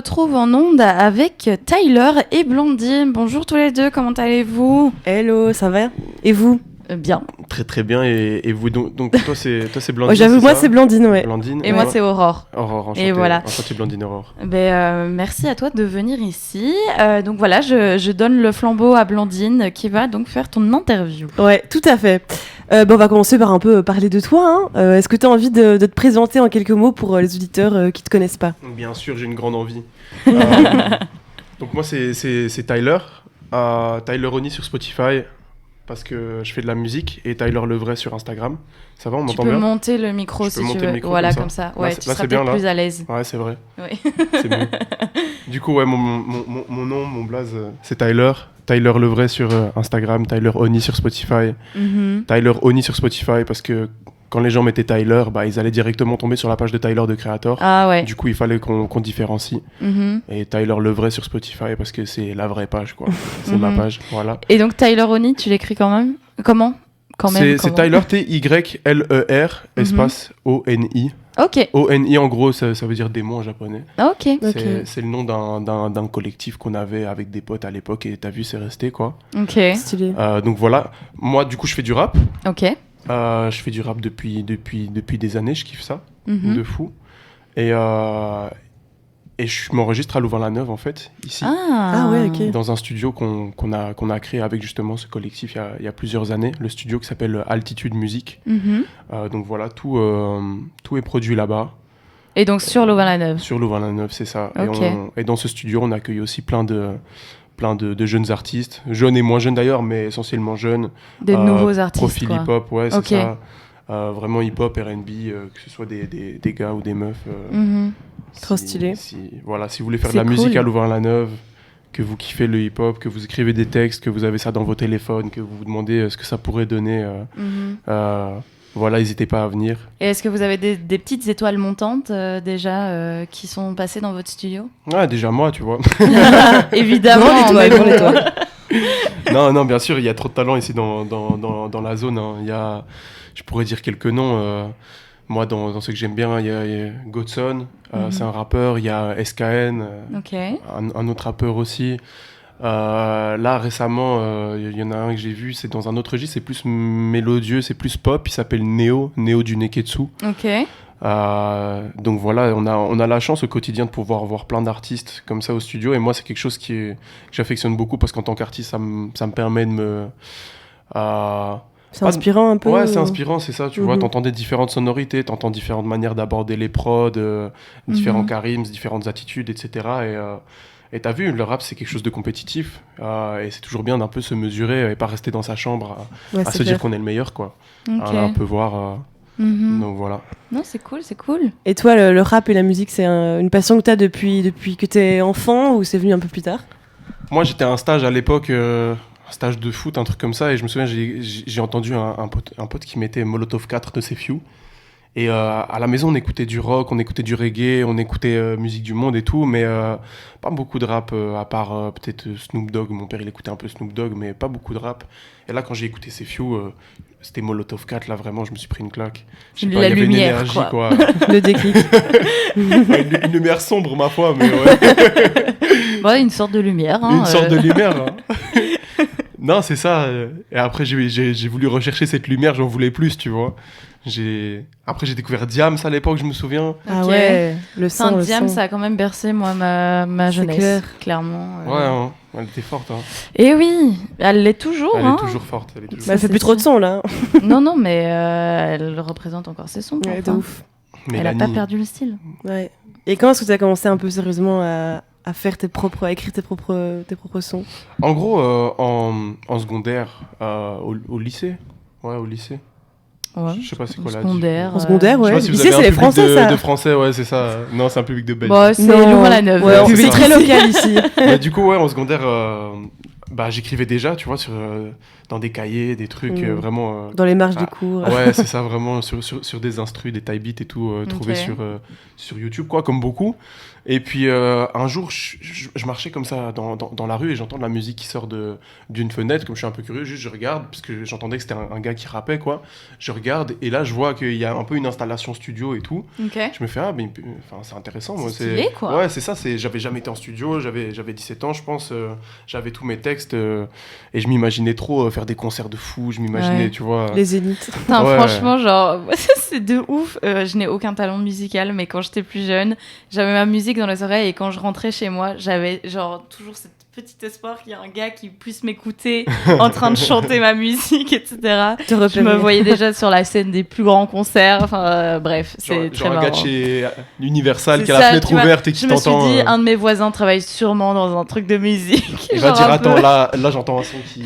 retrouve en onde avec Tyler et Blandine. Bonjour tous les deux, comment allez-vous ? Hello, ça va ? Et vous ? Bien. Très très bien, et vous donc toi c'est Blandine. Oh, j'avoue, moi ça c'est Blandine, ouais. Blandine, Et moi c'est Aurore. Aurore, enchanté. Et voilà. Enchanté Blandine Aurore. Merci à toi de venir ici. Donc voilà, je donne le flambeau à Blandine qui va donc faire ton interview. Ouais, tout à fait. On va commencer par un peu parler de toi. Est-ce que tu as envie de te présenter en quelques mots pour les auditeurs qui te connaissent pas ? Bien sûr, j'ai une grande envie. Donc moi c'est Tyler. Tyler Oni sur Spotify, parce que je fais de la musique, et Tyler Levray sur Instagram. Ça va, on m'entend bien ? Tu peux monter le micro si tu veux. Voilà, comme ça. Ouais, tu seras peut-être plus à l'aise. Ouais, c'est vrai. Oui. C'est bon. Du coup, ouais, mon nom, mon blaze, c'est Tyler. Tyler Levray sur Instagram, Tyler Oni sur Spotify. Mm-hmm. Tyler Oni sur Spotify, parce que quand les gens mettaient Tyler, ils allaient directement tomber sur la page de Tyler de Creator. Ah ouais. Du coup, il fallait qu'on différencie. Mm-hmm. Et Tyler Levray sur Spotify, parce que c'est la vraie page, quoi. C'est ma page, voilà. Et donc Tyler Oni, tu l'écris quand même ? Comment ? C'est Tyler, Tyler, espace O-N-I. Ok. O-N-I, en gros, ça veut dire démon en japonais. Ok. C'est le nom d'un collectif qu'on avait avec des potes à l'époque, et t'as vu, c'est resté, quoi. Ok. Stylé. Donc voilà, moi, du coup, je fais du rap. Ok. Je fais du rap depuis des années, je kiffe ça, de fou. Et je m'enregistre à Louvain-la-Neuve, en fait, ici. Ah ouais, ok. Dans un studio qu'on a créé avec justement ce collectif il y a plusieurs années, le studio qui s'appelle Altitude Musique. Donc voilà, tout est produit là-bas. Et donc sur Louvain-la-Neuve. Sur Louvain-la-Neuve, c'est ça. Ok. Et dans ce studio, on accueille aussi plein de jeunes artistes, jeunes et moins jeunes d'ailleurs, mais essentiellement jeunes. Des nouveaux artistes, profil quoi. hip-hop, ouais, c'est Ok. ça. Vraiment hip-hop, R&B, que ce soit des gars ou des meufs. Trop stylé. Si vous voulez faire de C'est la musique cool. à Louvain-la-Neuve, que vous kiffez le hip-hop, que vous écrivez des textes, que vous avez ça dans vos téléphones, que vous vous demandez ce que ça pourrait donner, voilà, n'hésitez pas à venir. Et est-ce que vous avez des petites étoiles montantes déjà qui sont passées dans votre studio ? Ouais, déjà moi, tu vois. Évidemment. Grande étoile. Non, bien sûr, il y a trop de talent ici dans la zone. Hein. Je pourrais dire quelques noms. Moi, dans ceux que j'aime bien, il y a Godson, c'est un rappeur. Il y a SKN, Ok. un autre rappeur aussi. Là, récemment, il y en a un que j'ai vu, c'est dans un autre registre, c'est plus mélodieux, c'est plus pop. Il s'appelle Neo du Neketsu. Ok. Donc voilà, on a la chance au quotidien de pouvoir voir plein d'artistes comme ça au studio, et moi c'est quelque chose que j'affectionne beaucoup, parce qu'en tant qu'artiste ça me permet de me C'est inspirant un peu. ouais, c'est inspirant, c'est ça, tu vois, t'entends des différentes sonorités, t'entends différentes manières d'aborder les prods, différents charismes, différentes attitudes, etc. Et t'as vu, le rap c'est quelque chose de compétitif, et c'est toujours bien d'un peu se mesurer et pas rester dans sa chambre à se dire qu'on est le meilleur, quoi. Ok. Un peu voir donc voilà. Non, c'est cool, c'est cool. Et toi, le rap et la musique, c'est une passion que tu as depuis que tu es enfant, ou c'est venu un peu plus tard ? Moi, j'étais à un stage à l'époque, un stage de foot, un truc comme ça, et je me souviens, j'ai entendu un pote qui mettait Molotov 4 de Sefiu. Et à la maison, on écoutait du rock, on écoutait du reggae, on écoutait musique du monde et tout, mais pas beaucoup de rap, à part peut-être Snoop Dogg. Mon père, il écoutait un peu Snoop Dogg, mais pas beaucoup de rap. Et là, quand j'ai écouté Sefiu, c'était Molotov 4, là, vraiment, je me suis pris une claque. Je sais pas, La il y avait lumière, une énergie, quoi. Le déclic. Une lumière sombre, ma foi, mais ouais. Ouais, une sorte de lumière. Une sorte de lumière. Hein. Non, c'est ça. Et après, j'ai voulu rechercher cette lumière, j'en voulais plus, tu vois. Après, j'ai découvert Diams à l'époque, je me souviens. Ah Ok. ouais, le Saint son, le Diam, son. ça a quand même bercé moi ma jeunesse, clair. clairement. Ouais, hein. Elle était forte. Hein. Et oui, elle l'est toujours. Elle hein. est toujours forte. Elle est toujours... Bah, elle fait c'est plus trop de sûr. son, là. Non, mais elle représente encore ses sons. Ouais, de enfin. ouf. Elle a pas perdu le style. Ouais. Et quand est-ce que tu as commencé un peu sérieusement à faire à écrire tes propres sons ? En gros, en secondaire, au lycée. Ouais, au lycée. Ouais. Je sais pas c'est quoi là. Secondaire. En secondaire, Je sais ouais. pas si vous Lycée, avez c'est un les public Français, ça. de Français, ouais, c'est ça. Non, c'est un public de Belges. Bon, c'est Non. Louvain-la-Neuve. Ouais, public. c'est très local ici. Mais du coup, ouais, en secondaire, j'écrivais déjà, tu vois, dans des cahiers, des trucs vraiment. Dans les marges des cours. Ouais, c'est ça, vraiment sur des instrus, des type beats et tout, trouvés sur YouTube, quoi, comme beaucoup. Et puis un jour, je marchais comme ça dans la rue et j'entends de la musique qui sort d'une fenêtre. Comme je suis un peu curieux, juste je regarde, parce que j'entendais que c'était un gars qui rappait, quoi. Je regarde et là, je vois qu'il y a un peu une installation studio et tout. Ok. Je me fais, ah, mais c'est intéressant. Moi, C'est stylé, quoi. Ouais, c'est ça. J'avais jamais été en studio, j'avais 17 ans, je pense. J'avais tous mes textes et je m'imaginais trop faire des concerts de fou. Je m'imaginais, Ouais. tu vois. Les zéniths. Putain, Ouais. franchement, genre, c'est de ouf. Je n'ai aucun talent musical, mais quand j'étais plus jeune, j'avais ma musique dans les oreilles et quand je rentrais chez moi, j'avais genre toujours cette petit espoir qu'il y ait un gars qui puisse m'écouter en train de chanter ma musique, etc. Te Je repérer. me voyais déjà sur la scène des plus grands concerts. Enfin, bref, c'est Genre très un marrant. gars de chez Universal C'est qui a la ça, fenêtre tu vois, ouverte et qui Je me suis t'entend. dit, un de mes voisins travaille sûrement dans un truc de musique. Il va genre dire, un attends, peu- là j'entends un son qui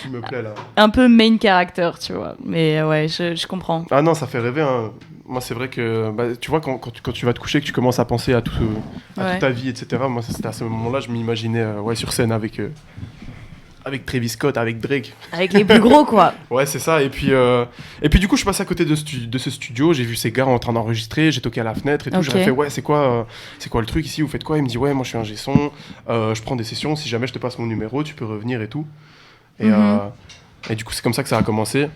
me plaît là. un peu main character, tu vois. Mais ouais, je comprends. Ah non, ça fait rêver. Hein. Moi, c'est vrai que, tu vois, quand tu vas te coucher, que tu commences à penser à, Ouais. toute ta vie, etc. Moi, c'était à ce moment-là, je m'imaginais sur scène avec Travis Scott, avec Drake. Avec les plus gros, quoi. Ouais, c'est ça. Et puis du coup, je passe à côté de ce studio. J'ai vu ces gars en train d'enregistrer. J'ai toqué à la fenêtre et tout. Ok. J'ai fait, ouais, c'est quoi le truc ici? Vous faites quoi? Il me dit, ouais, moi, je suis ingé son. Je prends des sessions. Si jamais je te passe mon numéro, tu peux revenir et tout. Et du coup, c'est comme ça que ça a commencé.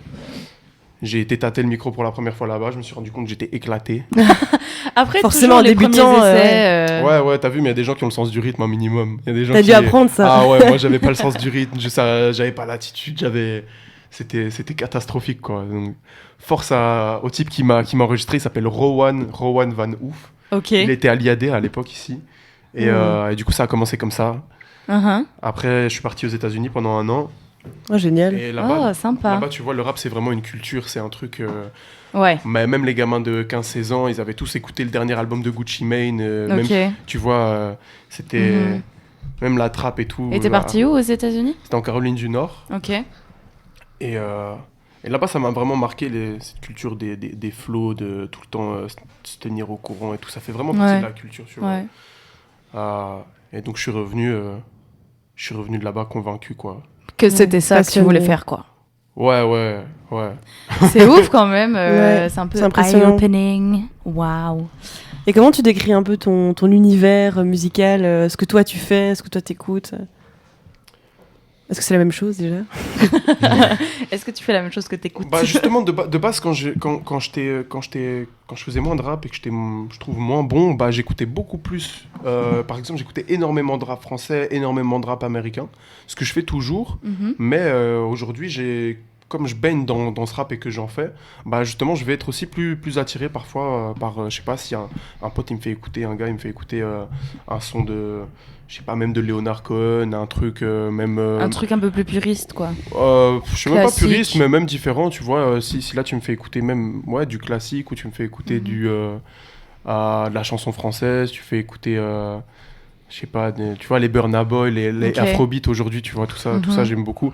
J'ai été tâter le micro pour la première fois là-bas. Je me suis rendu compte que j'étais éclaté. Après, Forcément, toujours en les débutant, premiers essais. Ouais, t'as vu, mais il y a des gens qui ont le sens du rythme un minimum. Il y a des gens T'as qui... dû apprendre ça. Ah ouais, moi j'avais pas le sens du rythme, j'avais pas l'attitude, c'était catastrophique quoi. Donc, force au type qui m'a enregistré, il s'appelle Rowan Van Oef. Ok. Il était à l'IAD à l'époque ici. Et du coup ça a commencé comme ça. Uh-huh. Après je suis parti aux États-Unis pendant 1 an. Oh, génial. Et là-bas, Oh, sympa. tu vois, le rap c'est vraiment une culture, c'est un truc. Ouais. Mais même les gamins de 15-16 ans, ils avaient tous écouté le dernier album de Gucci Mane. Même, Ok. tu vois, c'était. Mhm. Même la trappe et tout. Et t'es là. parti où aux États-Unis? C'était en Caroline du Nord. Ok. Et là-bas, ça m'a vraiment marqué cette culture des flows, de tout le temps se tenir au courant et tout. Ça fait vraiment partie Ouais. de la culture, tu vois. Ouais. Et donc, je suis revenu de là-bas convaincu, quoi. Que c'était ça que tu passionné. voulais faire, quoi. Ouais. C'est ouf quand même. Ouais, c'est un peu c'est impressionnant. eye-opening. Waouh. Et comment tu décris un peu ton univers musical, ce que toi tu fais, ce que toi t'écoutes? Est-ce que c'est la même chose déjà? Est-ce que tu fais la même chose que t'écoutes? Bah justement, de base, quand je faisais moins de rap et que je trouve moins bon, bah j'écoutais beaucoup plus. Par exemple, j'écoutais énormément de rap français, énormément de rap américain, ce que je fais toujours. Mhm. Mais aujourd'hui, comme je baigne dans ce rap et que j'en fais, bah justement, je vais être aussi plus attiré parfois par, je sais pas, si un pote il me fait écouter, un gars il me fait écouter un son de, je sais pas, même de Leonard Cohen, un truc même. Un truc un peu plus puriste, quoi. Je suis même pas Classique. puriste, mais même différent, tu vois. Si là tu me fais écouter même du classique ou tu me fais écouter de la chanson française, tu fais écouter, je sais pas, tu vois, les Burna Boy, les Ok. Afrobeat aujourd'hui, tu vois, tout ça Mhm. j'aime beaucoup.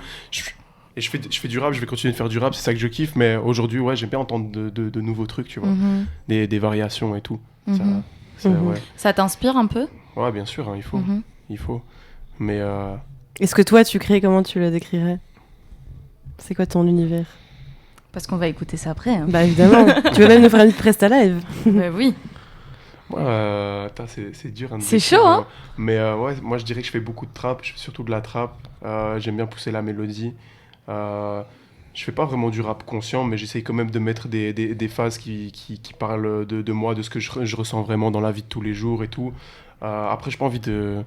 Et je fais du rap, je vais continuer de faire du rap, c'est ça que je kiffe, mais aujourd'hui, ouais, j'aime bien entendre de nouveaux trucs, tu vois, Mhm. des variations et tout. Mhm. Mhm. Ouais. Ça t'inspire un peu? Ouais, bien sûr, hein, Mhm. il faut. Mais Est-ce que toi tu crées, comment tu le décrirais? C'est quoi ton univers? Parce qu'on va écouter ça après. Hein. Bah évidemment. Tu veux même nous faire une presta live? Bah oui. attends, c'est dur. Hein, de C'est décrire, chaud, hein. Mais ouais, moi je dirais que je fais beaucoup de trap, je fais surtout de la trap. J'aime bien pousser la mélodie. Je fais pas vraiment du rap conscient, mais j'essaye quand même de mettre des phases qui parlent de moi, de ce que je ressens vraiment dans la vie de tous les jours et tout. Après, j'ai pas envie de...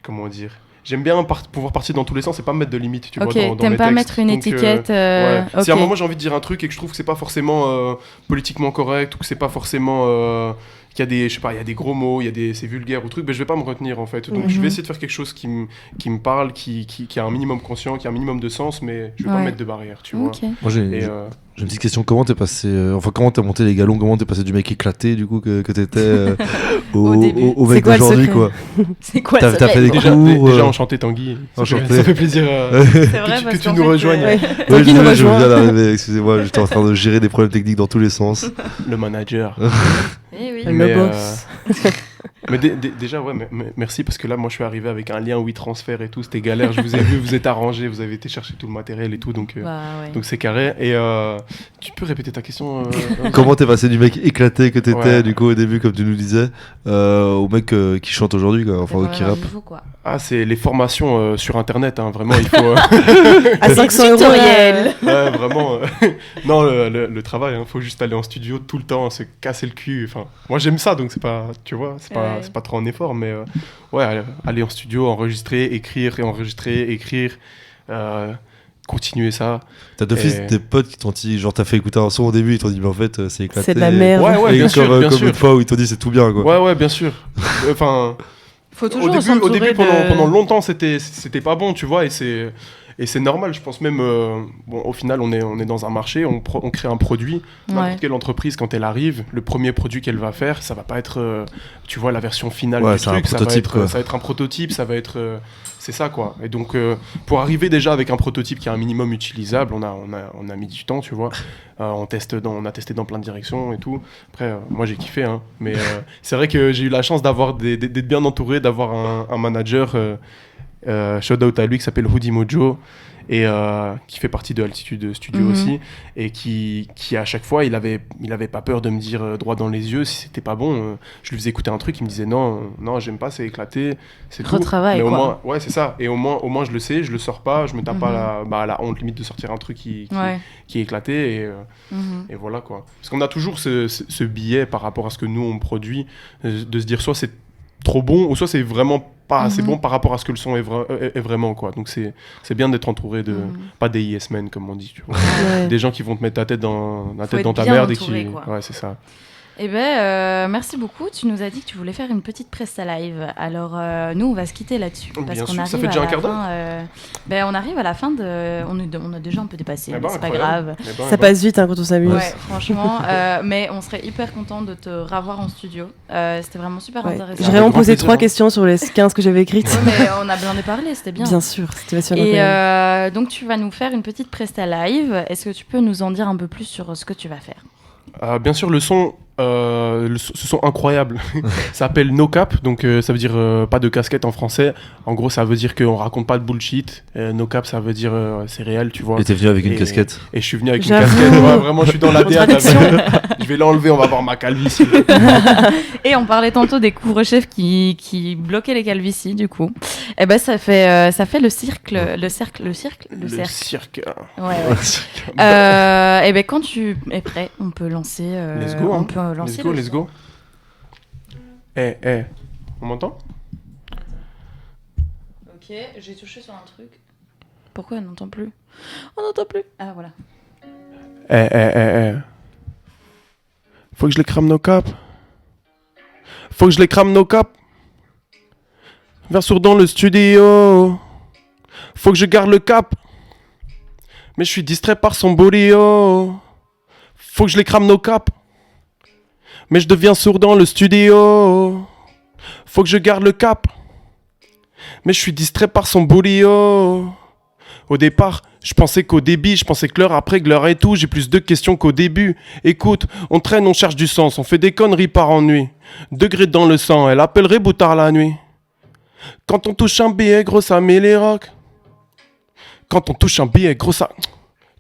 Comment dire? J'aime bien pouvoir partir dans tous les sens et pas me mettre de limites, tu vois, Ok, dans t'aimes mes pas textes. mettre une Donc, étiquette. ouais. Ok. Si à un moment j'ai envie de dire un truc et que je trouve que c'est pas forcément politiquement correct ou que c'est pas forcément qu'il y a des, je sais pas, il y a des gros mots, c'est vulgaire ou truc, ben je vais pas me retenir en fait. Donc je vais essayer de faire quelque chose qui me parle, qui a un minimum conscient, qui a un minimum de sens, mais je vais pas Ouais. mettre de barrière, tu vois. Ok. Moi, j'ai Et une petite question. Comment t'es passé, comment t'as monté les galons, comment t'es passé du mec éclaté, du coup, que t'étais Au début. au C'est mec quoi le d'aujourd'hui, secret? quoi. C'est quoi T'as ça fait des déjà, cours, déjà enchanté Tanguy, enchanté. ça fait plaisir C'est vrai que parce tu qu'en nous fait, rejoignes. Ouais. Ouais, Tanguy nous je rejoint. viens d'arriver, excusez-moi, j'étais en train de gérer des problèmes techniques dans tous les sens. Le manager. Eh oui. Le Mais, boss. Mais déjà, ouais, merci parce que là, moi, je suis arrivé avec un lien WeTransfer et tout. C'était galère. Je vous ai vu, vous êtes arrangé, vous avez été chercher tout le matériel et tout. Donc c'est carré. Et tu peux répéter ta question Comment t'es passé du mec éclaté que t'étais, Ouais. du coup, au début, comme tu nous disais, au mec qui chante aujourd'hui, quoi. Enfin, qui rappe. Niveau, quoi. Ah, c'est les formations sur Internet. Hein. Vraiment, il faut. À 500 euros. Tutoriel. Ouais, vraiment. Non, le travail, faut juste aller en studio tout le temps, se casser le cul. Enfin, moi, j'aime ça, donc c'est pas, tu vois, c'est pas trop un effort, mais ouais, aller en studio, enregistrer, écrire, réenregistrer, écrire, continuer ça. T'as d'office Et- tes potes qui t'ont dit, genre, t'as fait écouter un son au début, ils t'ont dit, mais en fait, c'est éclaté. C'est de la merde. Ouais, Et bien sûr, bien comme sûr. une fois où ils t'ont dit, c'est tout bien, quoi. Ouais, bien sûr. Enfin, Faut au toujours début, s'entourer de... pendant longtemps, c'était pas bon, tu vois, et c'est normal. Je pense même, bon, au final, on est dans un marché, on crée un produit. Ouais. N'importe quelle entreprise, quand elle arrive, le premier produit qu'elle va faire, ça va pas être, tu vois, la version finale Ouais, du c'est un truc. prototype, quoi. Ça va être un prototype, ça va être, c'est ça, quoi. Et donc, pour arriver déjà avec un prototype qui est un minimum utilisable, on a mis du temps, tu vois. On a testé dans plein de directions et tout. Après, moi, j'ai kiffé, hein. Mais c'est vrai que j'ai eu la chance d'être bien entouré, d'avoir un manager. Shout out à lui qui s'appelle Hoodie Mojo et qui fait partie de Altitude Studio aussi et qui à chaque fois il avait pas peur de me dire droit dans les yeux si c'était pas bon. Je lui faisais écouter un truc, il me disait non j'aime pas, c'est éclaté, c'est tout. Retravaille, Mais au quoi. moins, ouais, c'est ça, et au moins je le sais, je le sors pas, je me tape pas la honte limite de sortir un truc qui est éclaté et voilà, quoi. Parce qu'on a toujours ce biais par rapport à ce que nous on produit, de se dire soit c'est trop bon ou soit c'est vraiment pas assez bon par rapport à ce que le son est vraiment, quoi. Donc c'est bien d'être entouré de pas des yes men comme on dit, tu vois. Ouais. Des gens qui vont te mettre ta tête dans être ta bien merde entouré, et qui quoi. ouais, c'est ça. Eh ben, merci beaucoup. Tu nous as dit que tu voulais faire une petite presta live. Alors, nous, on va se quitter là-dessus. Parce Bien qu'on sûr, ça arrive fait déjà à un la quart d'heure. fin, on arrive à la fin de... On a déjà un peu dépassé, Eh mais ben, c'est pas incroyable. grave. Eh ben, Ça passe vite hein, quand on s'amuse. Ouais, franchement. Mais on serait hyper content de te revoir en studio. C'était vraiment super Ouais. intéressant. J'ai Avec vraiment grand posé plaisir, 3 hein. questions sur les 15 que j'avais écrites. Ouais, mais on a bien parlé, c'était bien. Bien sûr, c'était passionnant. quand Et même. donc, tu vas nous faire une petite presta live. Est-ce que tu peux nous en dire un peu plus sur ce que tu vas faire? Bien sûr, le son incroyable. Ça s'appelle No Cap, donc ça veut dire pas de casquette en français. En gros, ça veut dire qu'on raconte pas de bullshit. No Cap, ça veut dire c'est réel, tu vois. Et t'es venu avec une Et- casquette. Et je suis venu avec une J'avoue. casquette. Ouais, vraiment, je suis dans la DA. Contradiction. Je vais l'enlever, on va voir ma calvitie. Et on parlait tantôt des couvre-chefs qui bloquaient les calvities, du coup. Et ben, ça fait le cercle. Le cirque. Ouais, ouais. Et ben, quand tu es prêt, on peut lancer. Let's go, On hein. peut lancer. Let's go. On m'entend? Ok, j'ai touché sur un truc. Pourquoi on n'entend plus? On n'entend plus. Ah, voilà. Faut que je les crame nos capes. Faut que je les crame nos capes. Vers sourd dans le studio. Faut que je garde le cap. Mais je suis distrait par son boulio. Faut que je les crame nos capes. Mais je deviens sourd dans le studio. Faut que je garde le cap. Mais je suis distrait par son boulio. Au départ, je pensais qu'au débit, je pensais que l'heure après, que l'heure et tout, j'ai plus de questions qu'au début. Écoute, on traîne, on cherche du sens, on fait des conneries par ennui. Degré dans le sang, elle appellerait Boutard la nuit. Quand on touche un billet, gros, ça met les rocs. Quand on touche un billet, gros, ça...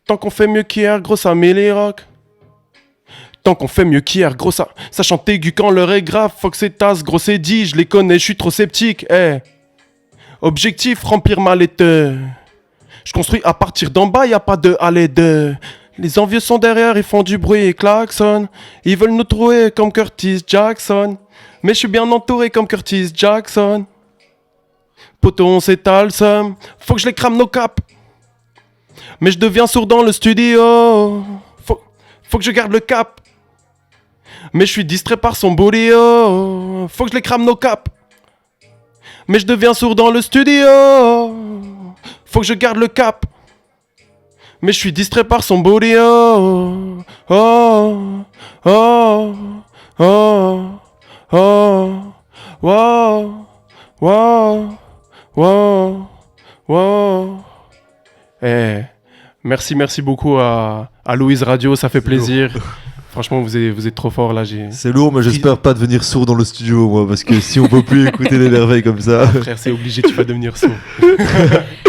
Tant qu'on fait mieux qu'hier, gros, ça met les rocs. Tant qu'on fait mieux qu'hier, gros, ça chante aigu quand l'heure est grave. Faut que c'est tasse, gros, c'est dit, je les connais, je suis trop sceptique. Objectif, remplir ma lettre. Je construis à partir d'en bas, y a pas de aller de. Les envieux sont derrière, ils font du bruit et klaxon. Ils veulent nous trouver comme Curtis Jackson. Mais je suis bien entouré comme Curtis Jackson. Poto, on s'étale, somme. Faut que je les crame nos capes. Mais je deviens sourd dans le studio. Faut que je garde le cap. Mais je suis distrait par son boulio. Faut que je les crame nos capes. Mais je deviens sourd dans le studio. Faut que je garde le cap. Mais je suis distrait par son boulio. Oh, oh, oh, oh, wow, wow, wow, wow. Merci beaucoup à Louise Radio, ça fait plaisir. Franchement, vous êtes trop fort là. C'est lourd, mais j'espère pas devenir sourd dans le studio, moi, parce que si on peut plus écouter des merveilles comme ça. Frère, c'est obligé, tu vas devenir sourd.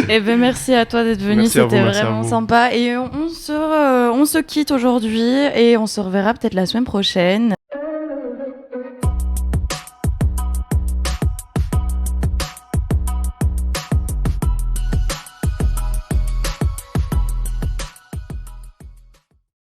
Eh ben merci à toi d'être venu, Merci à vous, c'était merci à vraiment vous. sympa. Et on se quitte aujourd'hui et on se reverra peut-être la semaine prochaine.